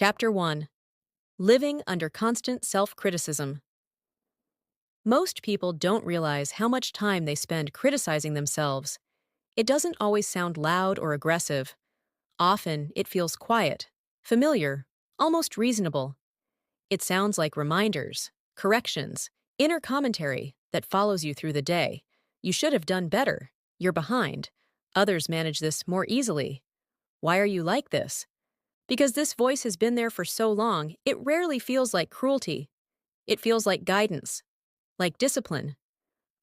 Chapter 1. Living Under Constant Self-Criticism. Most people don't realize how much time they spend criticizing themselves. It doesn't always sound loud or aggressive. Often, it feels quiet, familiar, almost reasonable. It sounds like reminders, corrections, inner commentary that follows you through the day. You should have done better. You're behind. Others manage this more easily. Why are you like this? Because this voice has been there for so long, it rarely feels like cruelty. It feels like guidance, like discipline,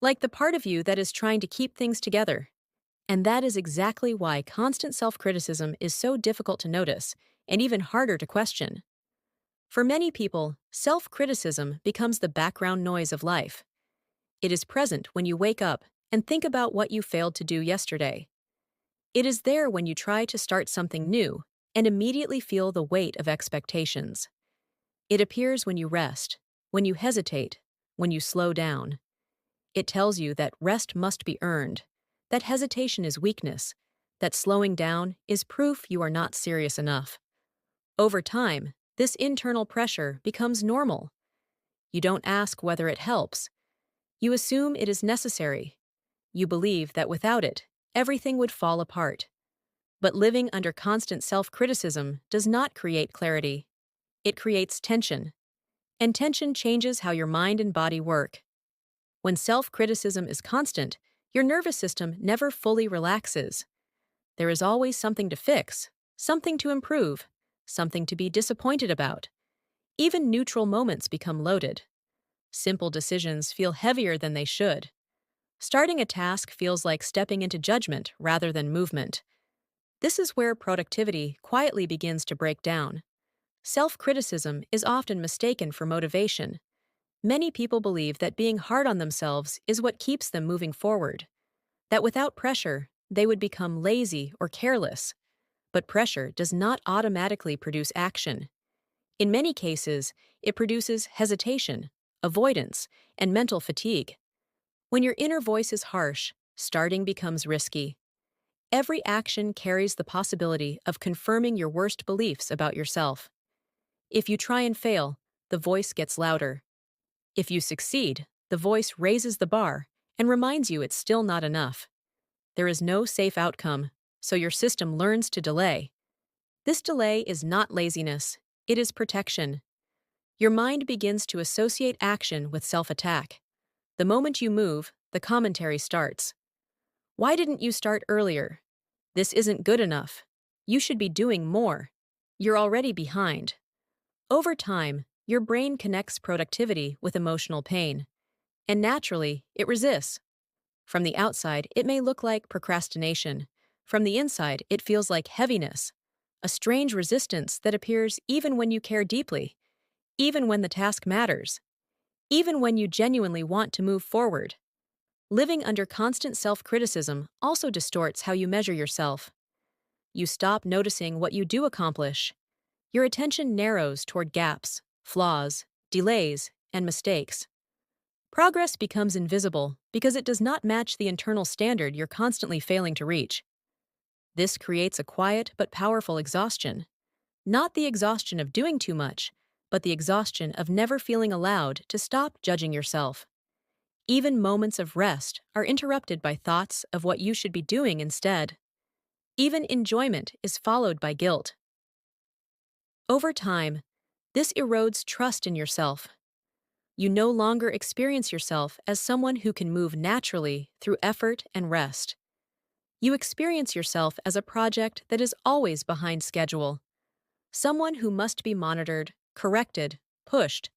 like the part of you that is trying to keep things together. And that is exactly why constant self-criticism is so difficult to notice and even harder to question. For many people, self-criticism becomes the background noise of life. It is present when you wake up and think about what you failed to do yesterday. It is there when you try to start something new and immediately feel the weight of expectations. It appears when you rest, when you hesitate, when you slow down. It tells you that rest must be earned, that hesitation is weakness, that slowing down is proof you are not serious enough. Over time, this internal pressure becomes normal. You don't ask whether it helps. You assume it is necessary. You believe that without it, everything would fall apart. But living under constant self-criticism does not create clarity. It creates tension. And tension changes how your mind and body work. When self-criticism is constant, your nervous system never fully relaxes. There is always something to fix, something to improve, something to be disappointed about. Even neutral moments become loaded. Simple decisions feel heavier than they should. Starting a task feels like stepping into judgment rather than movement. This is where productivity quietly begins to break down. Self-criticism is often mistaken for motivation. Many people believe that being hard on themselves is what keeps them moving forward, that without pressure, they would become lazy or careless. But pressure does not automatically produce action. In many cases, it produces hesitation, avoidance, and mental fatigue. When your inner voice is harsh, starting becomes risky. Every action carries the possibility of confirming your worst beliefs about yourself. If you try and fail, the voice gets louder. If you succeed, the voice raises the bar and reminds you it's still not enough. There is no safe outcome, so your system learns to delay. This delay is not laziness, it is protection. Your mind begins to associate action with self-attack. The moment you move, the commentary starts. Why didn't you start earlier? This isn't good enough. You should be doing more. You're already behind. Over time, your brain connects productivity with emotional pain, and naturally, it resists. From the outside, it may look like procrastination. From the inside, it feels like heaviness, a strange resistance that appears even when you care deeply, even when the task matters, even when you genuinely want to move forward. Living under constant self-criticism also distorts how you measure yourself. You stop noticing what you do accomplish. Your attention narrows toward gaps, flaws, delays, and mistakes. Progress becomes invisible because it does not match the internal standard you're constantly failing to reach. This creates a quiet but powerful exhaustion. Not the exhaustion of doing too much, but the exhaustion of never feeling allowed to stop judging yourself. Even moments of rest are interrupted by thoughts of what you should be doing instead. Even enjoyment is followed by guilt. Over time, this erodes trust in yourself. You no longer experience yourself as someone who can move naturally through effort and rest. You experience yourself as a project that is always behind schedule, someone who must be monitored, corrected, pushed.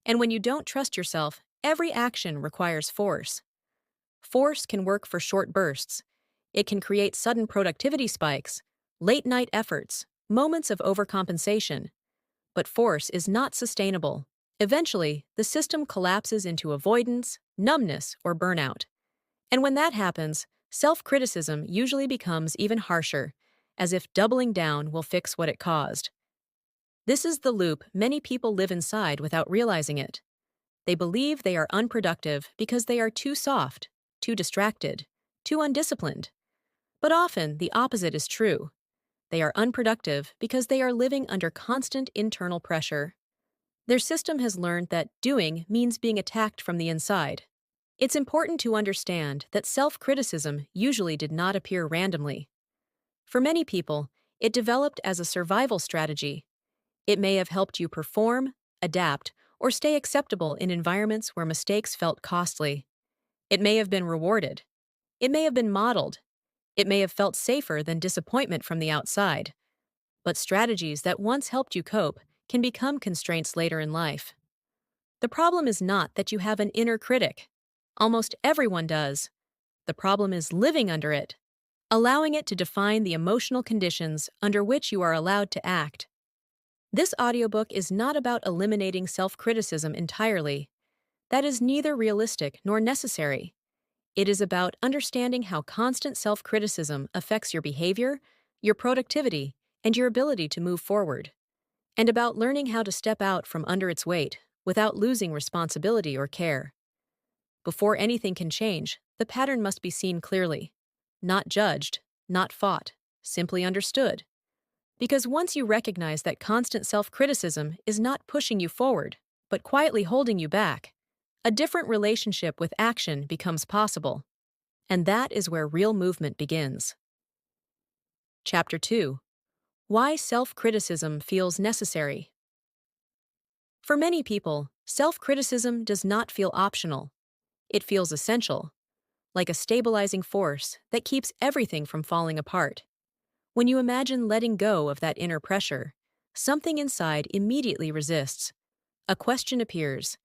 And when you don't trust yourself, every action requires force. Force can work for short bursts. It can create sudden productivity spikes, late-night efforts, moments of overcompensation. But force is not sustainable. Eventually, the system collapses into avoidance, numbness, or burnout. And when that happens, self-criticism usually becomes even harsher, as if doubling down will fix what it caused. This is the loop many people live inside without realizing it. They believe they are unproductive because they are too soft, too distracted, too undisciplined. But often, the opposite is true. They are unproductive because they are living under constant internal pressure. Their system has learned that doing means being attacked from the inside. It's important to understand that self-criticism usually did not appear randomly. For many people, it developed as a survival strategy. It may have helped you perform, adapt, or stay acceptable in environments where mistakes felt costly. It may have been rewarded. It may have been modeled. It may have felt safer than disappointment from the outside. But strategies that once helped you cope can become constraints later in life. The problem is not that you have an inner critic. Almost everyone does. The problem is living under it, allowing it to define the emotional conditions under which you are allowed to act. This audiobook is not about eliminating self-criticism entirely. That is neither realistic nor necessary. It is about understanding how constant self-criticism affects your behavior, your productivity, and your ability to move forward, and about learning how to step out from under its weight without losing responsibility or care. Before anything can change, the pattern must be seen clearly. Not judged, not fought, simply understood. Because once you recognize that constant self-criticism is not pushing you forward, but quietly holding you back, a different relationship with action becomes possible. And that is where real movement begins. Chapter 2. Why self-criticism feels necessary. For many people, self-criticism does not feel optional. It feels essential, like a stabilizing force that keeps everything from falling apart. When you imagine letting go of that inner pressure, something inside immediately resists. A question appears.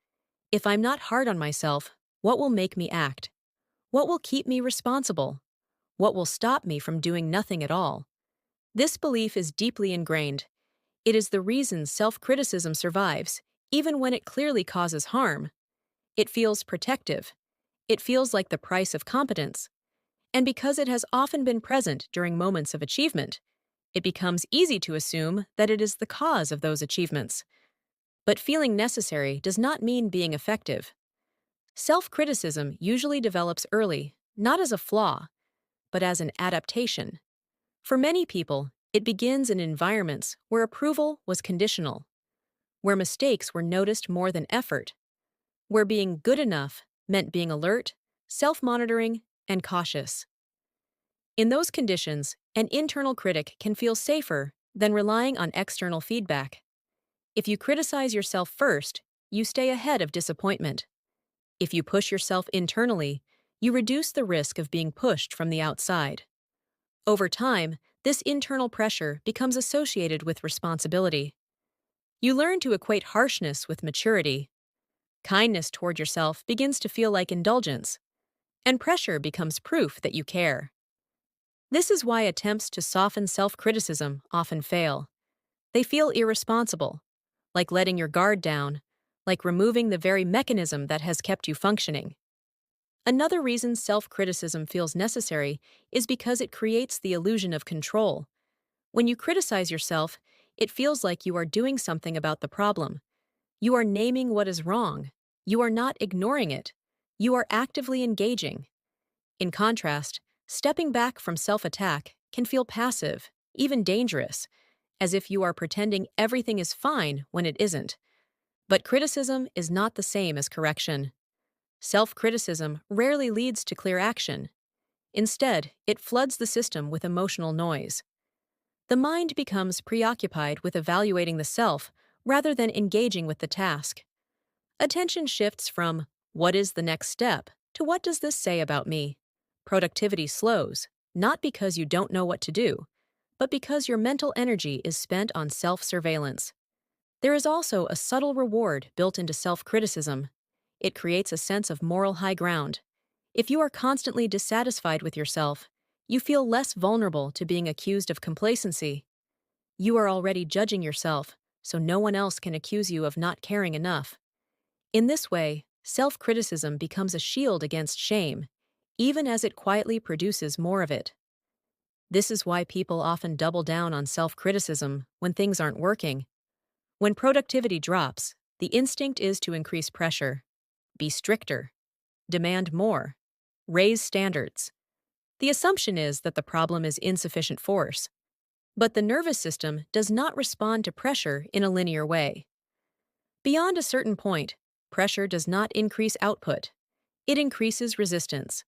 If I'm not hard on myself, what will make me act? What will keep me responsible? What will stop me from doing nothing at all? This belief is deeply ingrained. It is the reason self-criticism survives, even when it clearly causes harm. It feels protective. It feels like the price of competence. And because it has often been present during moments of achievement, it becomes easy to assume that it is the cause of those achievements. But feeling necessary does not mean being effective. Self-criticism usually develops early, not as a flaw, but as an adaptation. For many people, it begins in environments where approval was conditional, where mistakes were noticed more than effort, where being good enough meant being alert, self-monitoring, and cautious. In those conditions, an internal critic can feel safer than relying on external feedback. If you criticize yourself first, you stay ahead of disappointment. If you push yourself internally, you reduce the risk of being pushed from the outside. Over time, this internal pressure becomes associated with responsibility. You learn to equate harshness with maturity. Kindness toward yourself begins to feel like indulgence, and pressure becomes proof that you care. This is why attempts to soften self-criticism often fail. They feel irresponsible, like letting your guard down, like removing the very mechanism that has kept you functioning. Another reason self-criticism feels necessary is because it creates the illusion of control. When you criticize yourself, it feels like you are doing something about the problem. You are naming what is wrong. You are not ignoring it. You are actively engaging. In contrast, stepping back from self-attack can feel passive, even dangerous, as if you are pretending everything is fine when it isn't. But criticism is not the same as correction. Self-criticism rarely leads to clear action. Instead, it floods the system with emotional noise. The mind becomes preoccupied with evaluating the self rather than engaging with the task. Attention shifts from, "What is the next step?" to "What does this say about me?" Productivity slows, not because you don't know what to do, but because your mental energy is spent on self-surveillance. There is also a subtle reward built into self-criticism. It creates a sense of moral high ground. If you are constantly dissatisfied with yourself, you feel less vulnerable to being accused of complacency. You are already judging yourself, so no one else can accuse you of not caring enough. In this way, self-criticism becomes a shield against shame, even as it quietly produces more of it. This is why people often double down on self-criticism when things aren't working. When productivity drops, the instinct is to increase pressure, be stricter, demand more, raise standards. The assumption is that the problem is insufficient force. But the nervous system does not respond to pressure in a linear way. Beyond a certain point, pressure does not increase output. It increases resistance.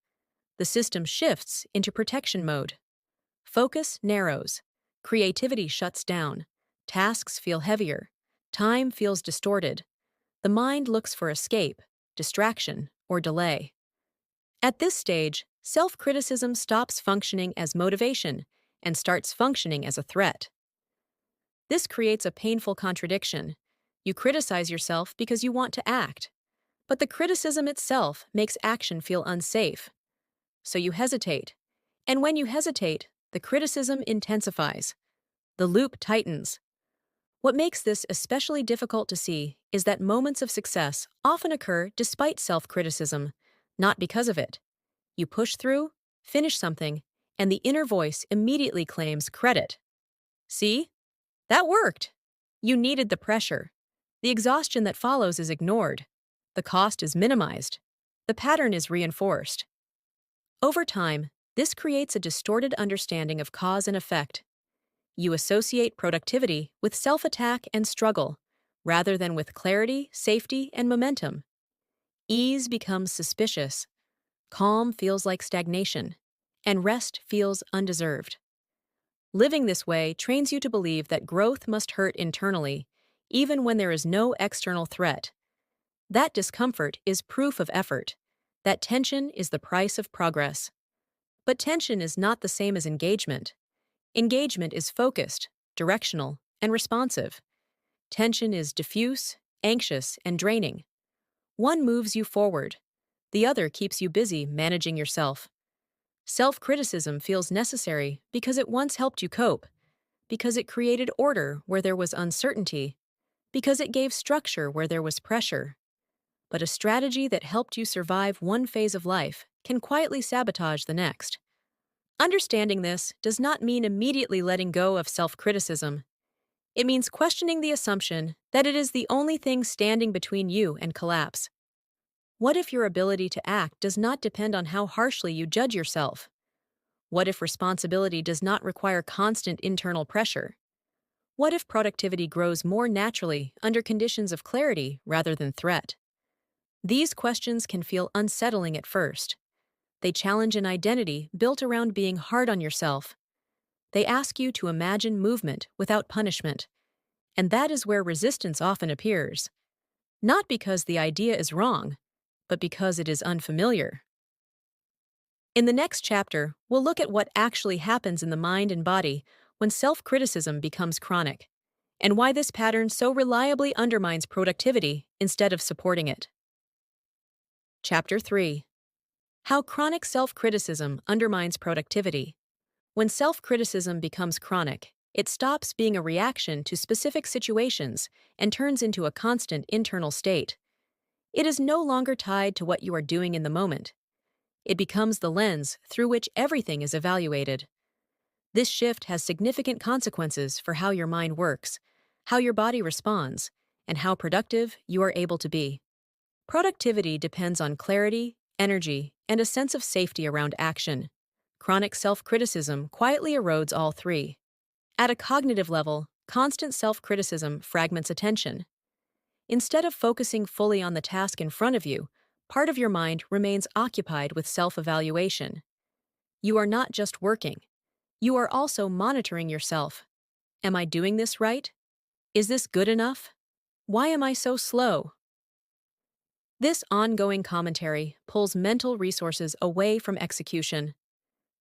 The system shifts into protection mode. Focus narrows. Creativity shuts down. Tasks feel heavier. Time feels distorted. The mind looks for escape, distraction, or delay. At this stage, self-criticism stops functioning as motivation and starts functioning as a threat. This creates a painful contradiction. You criticize yourself because you want to act, but the criticism itself makes action feel unsafe. So you hesitate. And when you hesitate, the criticism intensifies. The loop tightens. What makes this especially difficult to see is that moments of success often occur despite self-criticism, not because of it. You push through, finish something, and the inner voice immediately claims credit. See? That worked. You needed the pressure. The exhaustion that follows is ignored. The cost is minimized. The pattern is reinforced. Over time, this creates a distorted understanding of cause and effect. You associate productivity with self-attack and struggle, rather than with clarity, safety, and momentum. Ease becomes suspicious. Calm feels like stagnation, and rest feels undeserved. Living this way trains you to believe that growth must hurt internally, even when there is no external threat. That discomfort is proof of effort. That tension is the price of progress. But tension is not the same as engagement. Engagement is focused, directional, and responsive. Tension is diffuse, anxious, and draining. One moves you forward. The other keeps you busy managing yourself. Self-criticism feels necessary because it once helped you cope, because it created order where there was uncertainty, because it gave structure where there was pressure. But a strategy that helped you survive one phase of life can quietly sabotage the next. Understanding this does not mean immediately letting go of self-criticism. It means questioning the assumption that it is the only thing standing between you and collapse. What if your ability to act does not depend on how harshly you judge yourself? What if responsibility does not require constant internal pressure? What if productivity grows more naturally under conditions of clarity rather than threat? These questions can feel unsettling at first. They challenge an identity built around being hard on yourself. They ask you to imagine movement without punishment. And that is where resistance often appears. Not because the idea is wrong, but because it is unfamiliar. In the next chapter, we'll look at what actually happens in the mind and body when self-criticism becomes chronic, and why this pattern so reliably undermines productivity instead of supporting it. Chapter 3. How chronic self-criticism undermines productivity. When self-criticism becomes chronic, it stops being a reaction to specific situations and turns into a constant internal state. It is no longer tied to what you are doing in the moment. It becomes the lens through which everything is evaluated. This shift has significant consequences for how your mind works, how your body responds, and how productive you are able to be. Productivity depends on clarity, energy, and a sense of safety around action. Chronic self-criticism quietly erodes all three. At a cognitive level, constant self-criticism fragments attention. Instead of focusing fully on the task in front of you, part of your mind remains occupied with self-evaluation. You are not just working. You are also monitoring yourself. Am I doing this right? Is this good enough? Why am I so slow? This ongoing commentary pulls mental resources away from execution.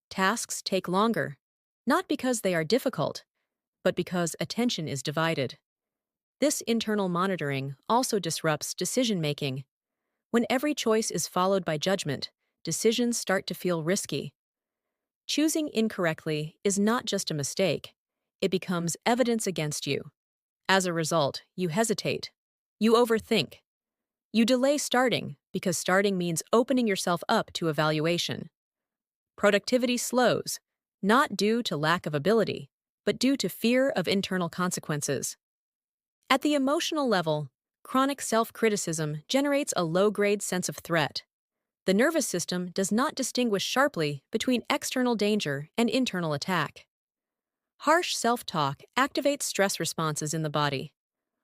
Tasks take longer, not because they are difficult, but because attention is divided. This internal monitoring also disrupts decision-making. When every choice is followed by judgment, decisions start to feel risky. Choosing incorrectly is not just a mistake. It becomes evidence against you. As a result, you hesitate. You overthink. You delay starting because starting means opening yourself up to evaluation. Productivity slows, not due to lack of ability, but due to fear of internal consequences. At the emotional level, chronic self-criticism generates a low-grade sense of threat. The nervous system does not distinguish sharply between external danger and internal attack. Harsh self-talk activates stress responses in the body.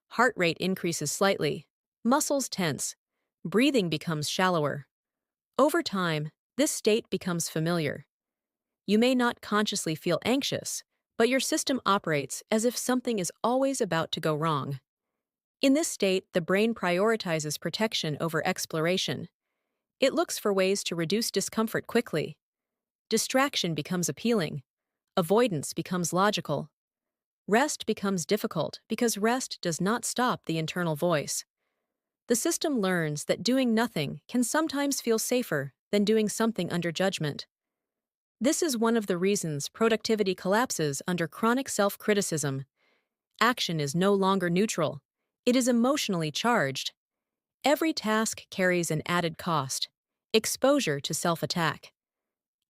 Heart rate increases slightly, muscles tense, breathing becomes shallower. Over time, this state becomes familiar. You may not consciously feel anxious, but your system operates as if something is always about to go wrong. In this state, the brain prioritizes protection over exploration. It looks for ways to reduce discomfort quickly. Distraction becomes appealing. Avoidance becomes logical. Rest becomes difficult because rest does not stop the internal voice. The system learns that doing nothing can sometimes feel safer than doing something under judgment. This is one of the reasons productivity collapses under chronic self-criticism. Action is no longer neutral. It is emotionally charged. Every task carries an added cost: exposure to self-attack.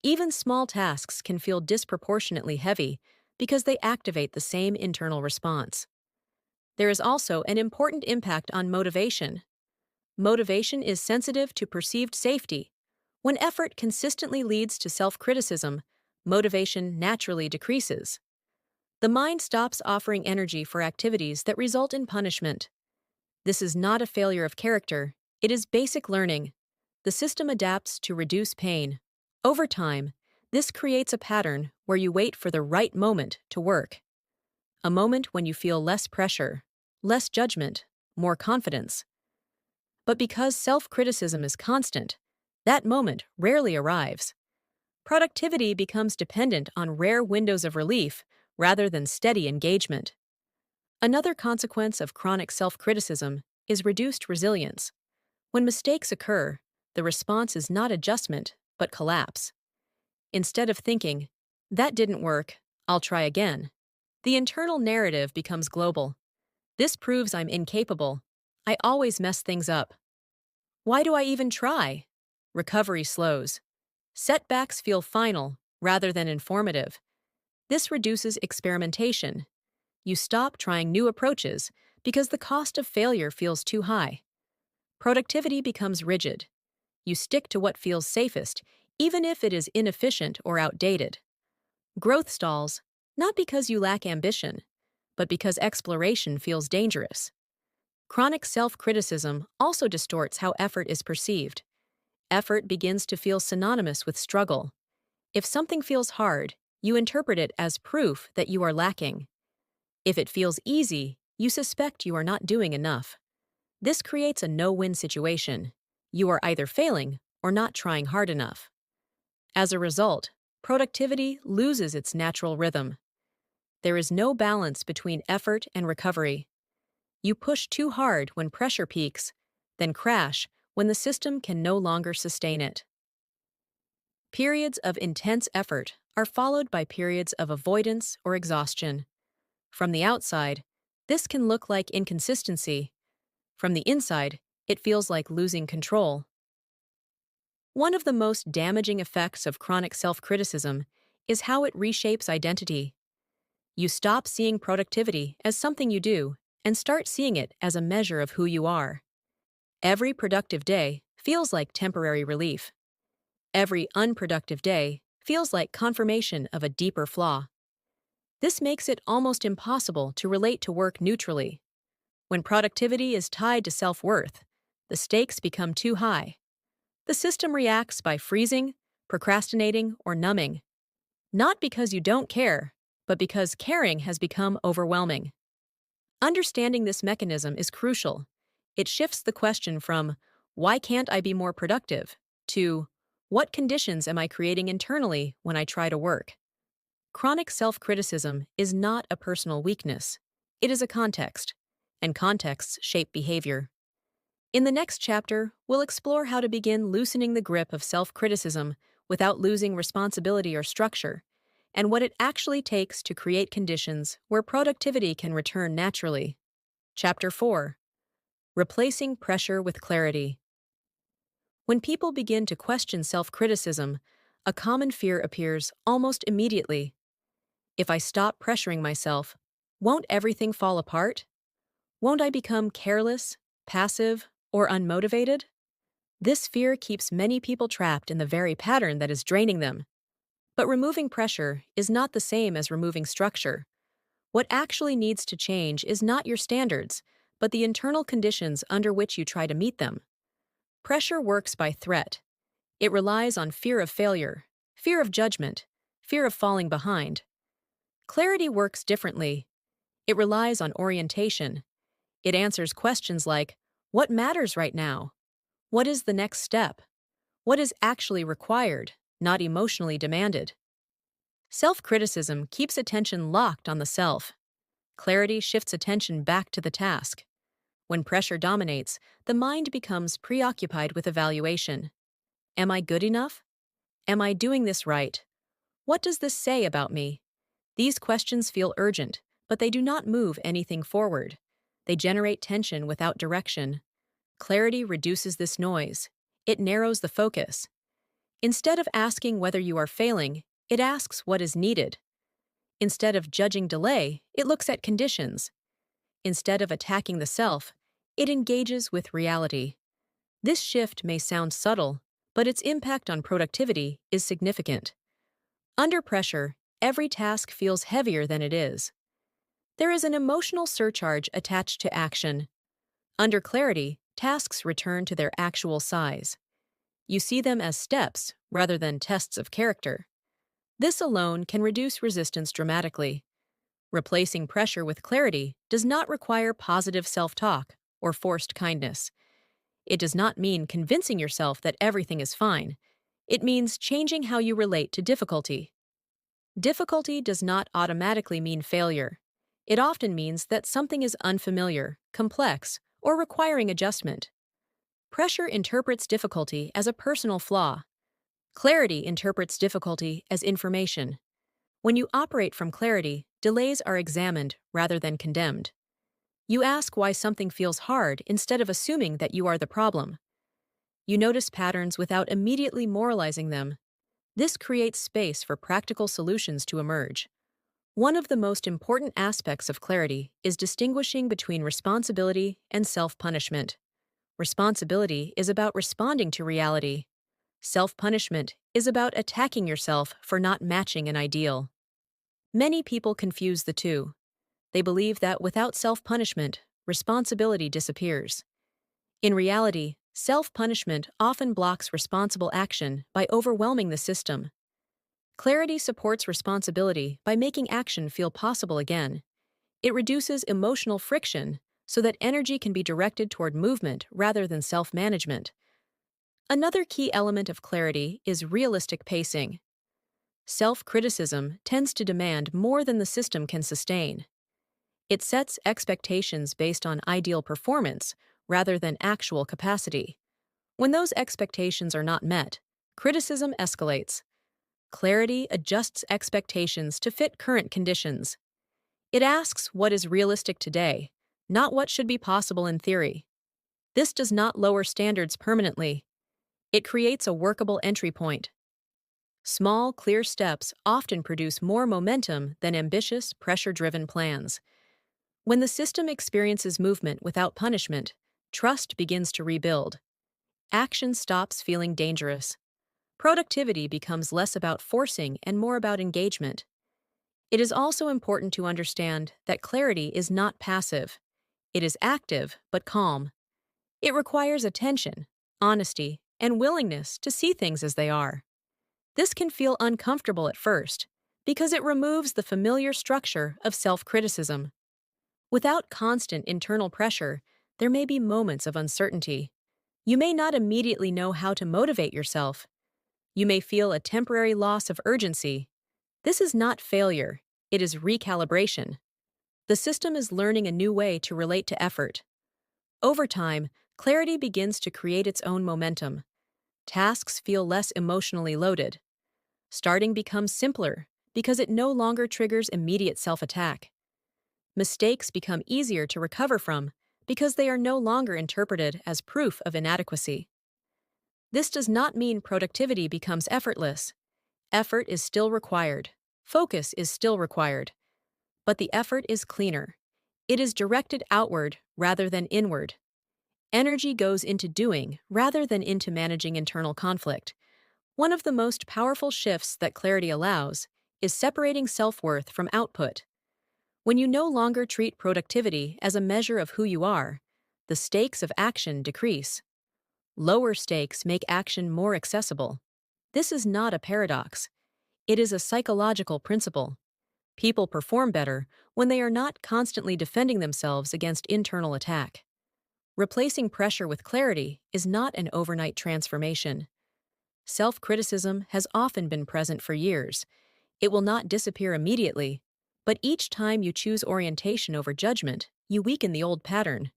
Even small tasks can feel disproportionately heavy because they activate the same internal response. There is also an important impact on motivation. Motivation is sensitive to perceived safety. When effort consistently leads to self-criticism, motivation naturally decreases. The mind stops offering energy for activities that result in punishment. This is not a failure of character, it is basic learning. The system adapts to reduce pain. Over time, this creates a pattern where you wait for the right moment to work. A moment when you feel less pressure, less judgment, more confidence. But because self-criticism is constant, that moment rarely arrives. Productivity becomes dependent on rare windows of relief rather than steady engagement. Another consequence of chronic self-criticism is reduced resilience. When mistakes occur, the response is not adjustment, but collapse. Instead of thinking, "That didn't work, I'll try again," the internal narrative becomes global. "This proves I'm incapable. I always mess things up. Why do I even try?" Recovery slows. Setbacks feel final rather than informative. This reduces experimentation. You stop trying new approaches because the cost of failure feels too high. Productivity becomes rigid. You stick to what feels safest, even if it is inefficient or outdated. Growth stalls, not because you lack ambition, but because exploration feels dangerous. Chronic self-criticism also distorts how effort is perceived. Effort begins to feel synonymous with struggle. If something feels hard, you interpret it as proof that you are lacking. If it feels easy, you suspect you are not doing enough. This creates a no-win situation. You are either failing or not trying hard enough. As a result, productivity loses its natural rhythm. There is no balance between effort and recovery. You push too hard when pressure peaks, then crash when the system can no longer sustain it. Periods of intense effort are followed by periods of avoidance or exhaustion. From the outside, this can look like inconsistency. From the inside, it feels like losing control. One of the most damaging effects of chronic self-criticism is how it reshapes identity. You stop seeing productivity as something you do and start seeing it as a measure of who you are. Every productive day feels like temporary relief. Every unproductive day feels like confirmation of a deeper flaw. This makes it almost impossible to relate to work neutrally. When productivity is tied to self-worth, the stakes become too high. The system reacts by freezing, procrastinating, or numbing. Not because you don't care, but because caring has become overwhelming. Understanding this mechanism is crucial. It shifts the question from, "Why can't I be more productive?" to, "What conditions am I creating internally when I try to work?" Chronic self-criticism is not a personal weakness. It is a context, and contexts shape behavior. In the next chapter, we'll explore how to begin loosening the grip of self-criticism without losing responsibility or structure, and what it actually takes to create conditions where productivity can return naturally. Chapter 4. Replacing pressure with clarity. When people begin to question self-criticism, a common fear appears almost immediately. If I stop pressuring myself, won't everything fall apart? Won't I become careless, passive, or unmotivated? This fear keeps many people trapped in the very pattern that is draining them. But removing pressure is not the same as removing structure. What actually needs to change is not your standards, but the internal conditions under which you try to meet them. Pressure works by threat. It relies on fear of failure, fear of judgment, fear of falling behind. Clarity works differently. It relies on orientation. It answers questions like, what matters right now? What is the next step? What is actually required, not emotionally demanded? Self-criticism keeps attention locked on the self. Clarity shifts attention back to the task. When pressure dominates, the mind becomes preoccupied with evaluation. Am I good enough? Am I doing this right? What does this say about me? These questions feel urgent, but they do not move anything forward. They generate tension without direction. Clarity reduces this noise. It narrows the focus. Instead of asking whether you are failing, it asks what is needed. Instead of judging delay, it looks at conditions. Instead of attacking the self, it engages with reality. This shift may sound subtle, but its impact on productivity is significant. Under pressure, every task feels heavier than it is. There is an emotional surcharge attached to action. Under clarity, tasks return to their actual size. You see them as steps rather than tests of character. This alone can reduce resistance dramatically. Replacing pressure with clarity does not require positive self-talk or forced kindness. It does not mean convincing yourself that everything is fine. It means changing how you relate to difficulty. Difficulty does not automatically mean failure. It often means that something is unfamiliar, complex, or requiring adjustment. Pressure interprets difficulty as a personal flaw. Clarity interprets difficulty as information. When you operate from clarity, delays are examined rather than condemned. You ask why something feels hard instead of assuming that you are the problem. You notice patterns without immediately moralizing them. This creates space for practical solutions to emerge. One of the most important aspects of clarity is distinguishing between responsibility and self-punishment. Responsibility is about responding to reality. Self-punishment is about attacking yourself for not matching an ideal. Many people confuse the two. They believe that without self-punishment, responsibility disappears. In reality, self-punishment often blocks responsible action by overwhelming the system. Clarity supports responsibility by making action feel possible again. It reduces emotional friction so that energy can be directed toward movement rather than self-management. Another key element of clarity is realistic pacing. Self-criticism tends to demand more than the system can sustain. It sets expectations based on ideal performance rather than actual capacity. When those expectations are not met, criticism escalates. Clarity adjusts expectations to fit current conditions. It asks what is realistic today, not what should be possible in theory. This does not lower standards permanently. It creates a workable entry point. Small, clear steps often produce more momentum than ambitious, pressure-driven plans. When the system experiences movement without punishment, trust begins to rebuild. Action stops feeling dangerous. Productivity becomes less about forcing and more about engagement. It is also important to understand that clarity is not passive. It is active but calm. It requires attention, honesty, and willingness to see things as they are. This can feel uncomfortable at first because it removes the familiar structure of self-criticism. Without constant internal pressure, there may be moments of uncertainty. You may not immediately know how to motivate yourself. You may feel a temporary loss of urgency. This is not failure, it is recalibration. The system is learning a new way to relate to effort. Over time, clarity begins to create its own momentum. Tasks feel less emotionally loaded. Starting becomes simpler because it no longer triggers immediate self-attack. Mistakes become easier to recover from because they are no longer interpreted as proof of inadequacy. This does not mean productivity becomes effortless. Effort is still required. Focus is still required. But the effort is cleaner. It is directed outward rather than inward. Energy goes into doing rather than into managing internal conflict. One of the most powerful shifts that clarity allows is separating self-worth from output. When you no longer treat productivity as a measure of who you are, the stakes of action decrease. Lower stakes make action more accessible. This is not a paradox. It is a psychological principle. People perform better when they are not constantly defending themselves against internal attack. Replacing pressure with clarity is not an overnight transformation. Self-criticism has often been present for years. It will not disappear immediately, but each time you choose orientation over judgment, you weaken the old pattern.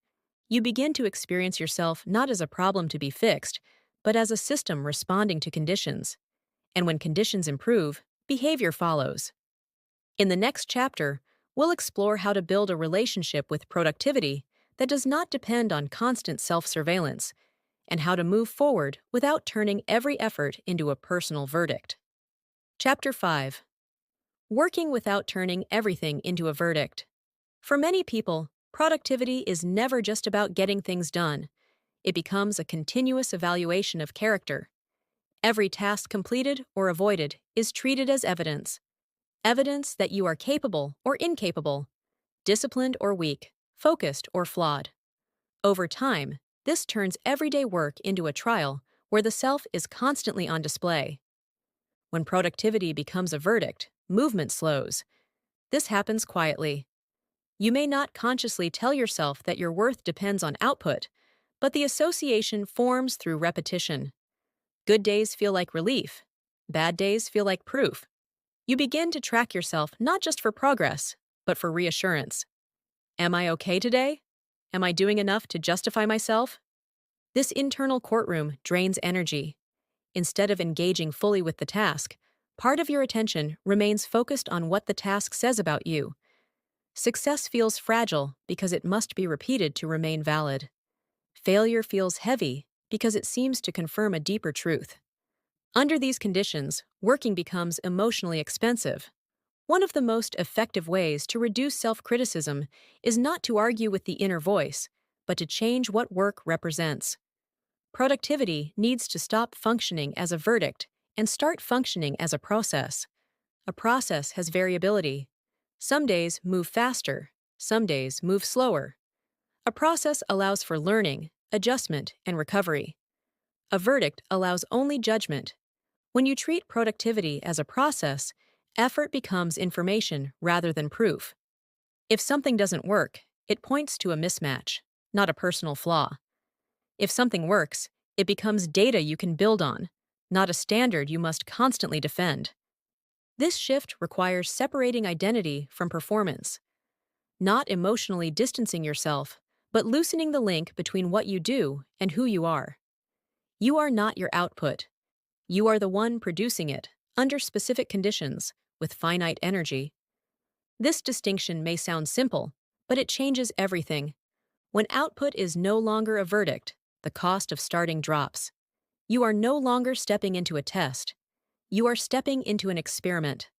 You begin to experience yourself not as a problem to be fixed, but as a system responding to conditions. And when conditions improve, behavior follows. In the next chapter, we'll explore how to build a relationship with productivity that does not depend on constant self-surveillance, and how to move forward without turning every effort into a personal verdict. Chapter 5. Working without turning everything into a verdict. For many people, productivity is never just about getting things done. It becomes a continuous evaluation of character. Every task completed or avoided is treated as evidence. Evidence that you are capable or incapable, disciplined or weak, focused or flawed. Over time, this turns everyday work into a trial where the self is constantly on display. When productivity becomes a verdict, movement slows. This happens quietly. You may not consciously tell yourself that your worth depends on output, but the association forms through repetition. Good days feel like relief. Bad days feel like proof. You begin to track yourself not just for progress, but for reassurance. Am I okay today? Am I doing enough to justify myself? This internal courtroom drains energy. Instead of engaging fully with the task, part of your attention remains focused on what the task says about you. Success feels fragile because it must be repeated to remain valid. Failure feels heavy because it seems to confirm a deeper truth. Under these conditions, working becomes emotionally expensive. One of the most effective ways to reduce self-criticism is not to argue with the inner voice, but to change what work represents. Productivity needs to stop functioning as a verdict and start functioning as a process. A process has variability. Some days move faster, some days move slower. A process allows for learning, adjustment, and recovery. A verdict allows only judgment. When you treat productivity as a process, effort becomes information rather than proof. If something doesn't work, it points to a mismatch, not a personal flaw. If something works, it becomes data you can build on, not a standard you must constantly defend. This shift requires separating identity from performance, not emotionally distancing yourself, but loosening the link between what you do and who you are. You are not your output. You are the one producing it, under specific conditions, with finite energy. This distinction may sound simple, but it changes everything. When output is no longer a verdict, the cost of starting drops. You are no longer stepping into a test. You are stepping into an experiment.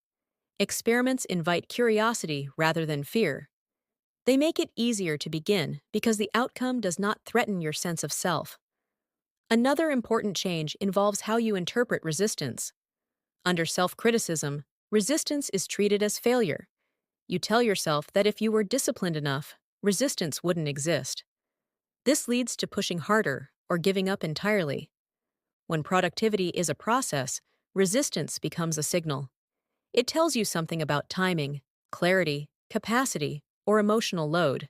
Experiments invite curiosity rather than fear. They make it easier to begin because the outcome does not threaten your sense of self. Another important change involves how you interpret resistance. Under self-criticism, resistance is treated as failure. You tell yourself that if you were disciplined enough, resistance wouldn't exist. This leads to pushing harder or giving up entirely. When productivity is a process, resistance becomes a signal. It tells you something about timing, clarity, capacity, or emotional load.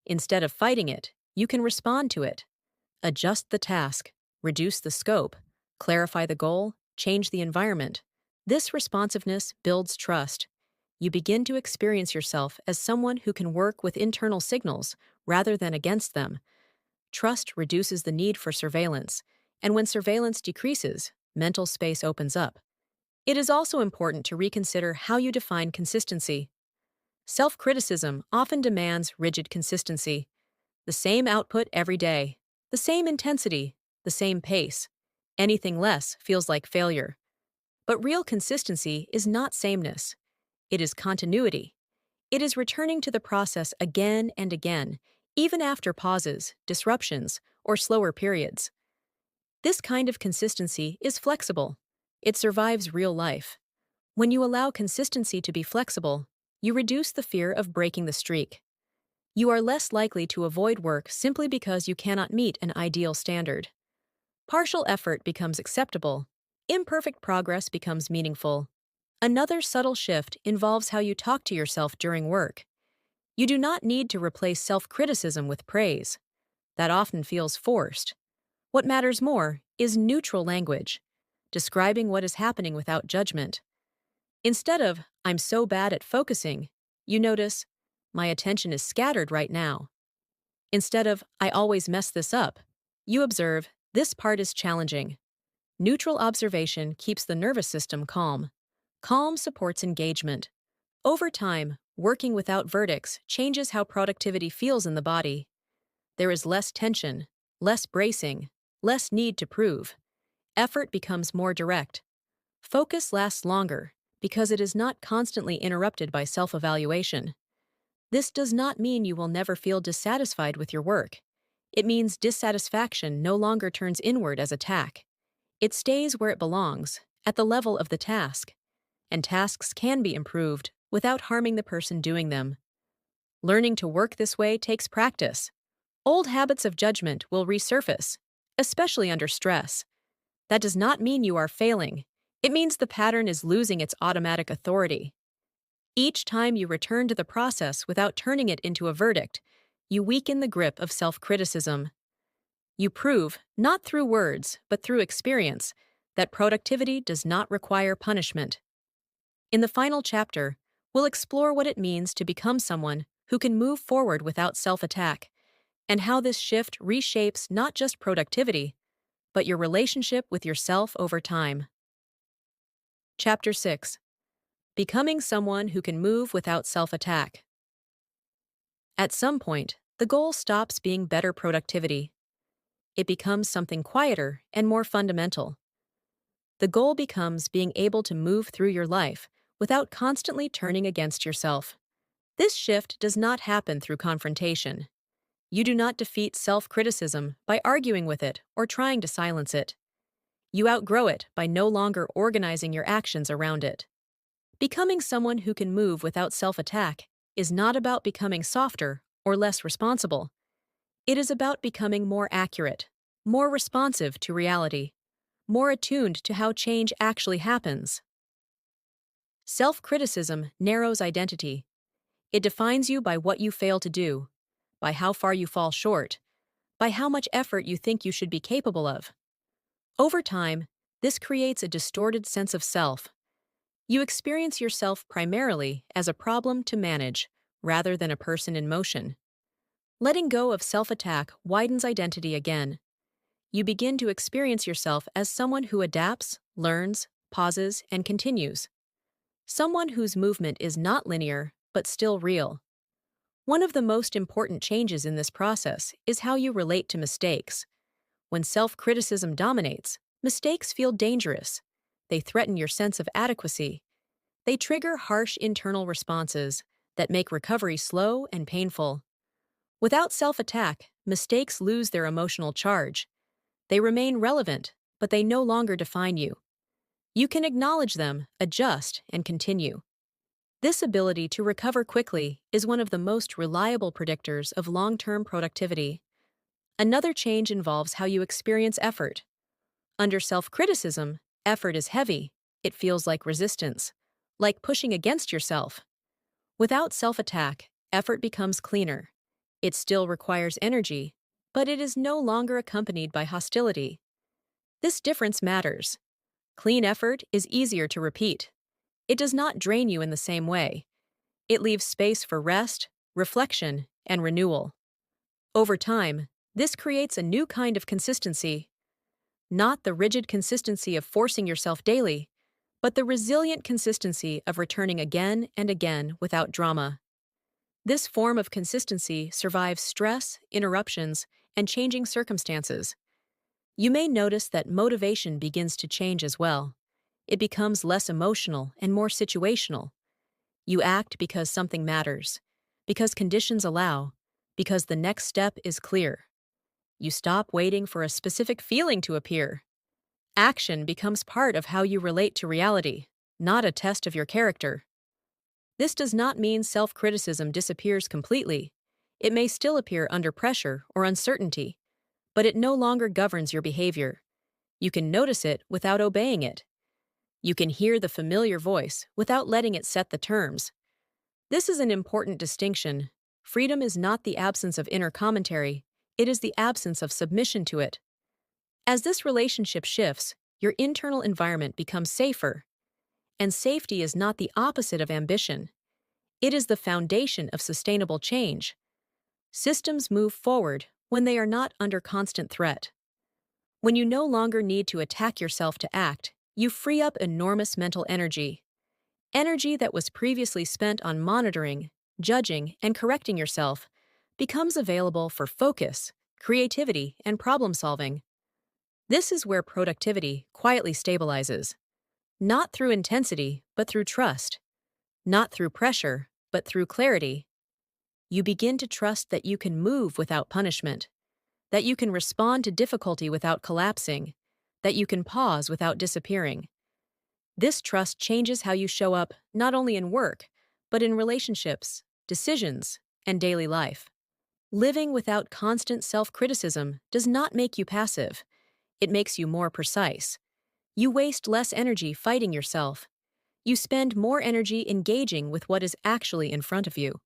Instead of fighting it, you can respond to it. Adjust the task, reduce the scope, clarify the goal, change the environment. This responsiveness builds trust. You begin to experience yourself as someone who can work with internal signals rather than against them. Trust reduces the need for surveillance, and when surveillance decreases, mental space opens up. It is also important to reconsider how you define consistency. Self-criticism often demands rigid consistency. The same output every day, the same intensity, the same pace. Anything less feels like failure. But real consistency is not sameness. It is continuity. It is returning to the process again and again, even after pauses, disruptions, or slower periods. This kind of consistency is flexible. It survives real life. When you allow consistency to be flexible, you reduce the fear of breaking the streak. You are less likely to avoid work simply because you cannot meet an ideal standard. Partial effort becomes acceptable. Imperfect progress becomes meaningful. Another subtle shift involves how you talk to yourself during work. You do not need to replace self-criticism with praise. That often feels forced. What matters more is neutral language, describing what is happening without judgment. Instead of, I'm so bad at focusing, you notice, my attention is scattered right now. Instead of, I always mess this up, you observe, this part is challenging. Neutral observation keeps the nervous system calm. Calm supports engagement. Over time, working without verdicts changes how productivity feels in the body. There is less tension, less bracing, less need to prove. Effort becomes more direct. Focus lasts longer because it is not constantly interrupted by self-evaluation. This does not mean you will never feel dissatisfied with your work. It means dissatisfaction no longer turns inward as attack. It stays where it belongs, at the level of the task. And tasks can be improved without harming the person doing them. Learning to work this way takes practice. Old habits of judgment will resurface, especially under stress. That does not mean you are failing. It means the pattern is losing its automatic authority. Each time you return to the process without turning it into a verdict, you weaken the grip of self-criticism. You prove, not through words, but through experience, that productivity does not require punishment. In the final chapter, we'll explore what it means to become someone who can move forward without self-attack, and how this shift reshapes not just productivity, but your relationship with yourself over time. Chapter 6. Becoming someone who can move without self-attack. At some point, the goal stops being better productivity. It becomes something quieter and more fundamental. The goal becomes being able to move through your life without constantly turning against yourself. This shift does not happen through confrontation. You do not defeat self-criticism by arguing with it or trying to silence it. You outgrow it by no longer organizing your actions around it. Becoming someone who can move without self-attack is not about becoming softer or less responsible. It is about becoming more accurate, more responsive to reality, more attuned to how change actually happens. Self-criticism narrows identity. It defines you by what you fail to do, by how far you fall short, by how much effort you think you should be capable of. Over time, this creates a distorted sense of self. You experience yourself primarily as a problem to manage, rather than a person in motion. Letting go of self-attack widens identity again. You begin to experience yourself as someone who adapts, learns, pauses, and continues. Someone whose movement is not linear, but still real. One of the most important changes in this process is how you relate to mistakes. When self-criticism dominates, mistakes feel dangerous. They threaten your sense of adequacy. They trigger harsh internal responses that make recovery slow and painful. Without self-attack, mistakes lose their emotional charge. They remain relevant, but they no longer define you. You can acknowledge them, adjust, and continue. This ability to recover quickly is one of the most reliable predictors of long-term productivity. Another change involves how you experience effort. Under self-criticism, effort is heavy. It feels like resistance, like pushing against yourself. Without self-attack, effort becomes cleaner. It still requires energy, but it is no longer accompanied by hostility. This difference matters. Clean effort is easier to repeat. It does not drain you in the same way. It leaves space for rest, reflection, and renewal. Over time, this creates a new kind of consistency. Not the rigid consistency of forcing yourself daily, but the resilient consistency of returning again and again without drama. This form of consistency survives stress, interruptions, and changing circumstances. You may notice that motivation begins to change as well. It becomes less emotional and more situational. You act because something matters, because conditions allow, because the next step is clear. You stop waiting for a specific feeling to appear. Action becomes part of how you relate to reality, not a test of your character. This does not mean self criticism disappears completely. It may still appear under pressure or uncertainty, but it no longer governs your behavior. You can notice it without obeying it. You can hear the familiar voice without letting it set the terms. This is an important distinction. Freedom is not the absence of inner commentary, it is the absence of submission to it. As this relationship shifts, your internal environment becomes safer. And safety is not the opposite of ambition. It is the foundation of sustainable change. Systems move forward when they are not under constant threat. When you no longer need to attack yourself to act, you free up enormous mental energy. Energy that was previously spent on monitoring, judging, and correcting yourself becomes available for focus, creativity, and problem solving. This is where productivity quietly stabilizes. Not through intensity, but through trust. Not through pressure, but through clarity. You begin to trust that you can move without punishment, that you can respond to difficulty without collapsing, that you can pause without disappearing. This trust changes how you show up not only in work, but in relationships, decisions, and daily life. Living without constant self-criticism does not make you passive. It makes you more precise. You waste less energy fighting yourself. You spend more energy engaging with what is actually in front of you.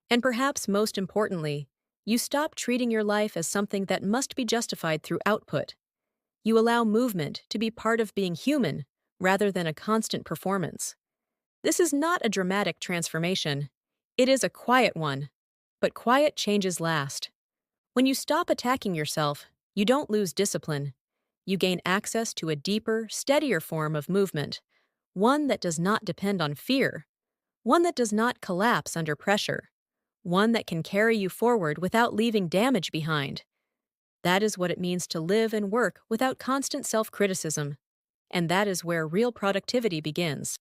And perhaps most importantly, you stop treating your life as something that must be justified through output. You allow movement to be part of being human rather than a constant performance. This is not a dramatic transformation. It is a quiet one. But quiet changes last. When you stop attacking yourself, you don't lose discipline. You gain access to a deeper, steadier form of movement, one that does not depend on fear, one that does not collapse under pressure, one that can carry you forward without leaving damage behind. That is what it means to live and work without constant self-criticism. And that is where real productivity begins.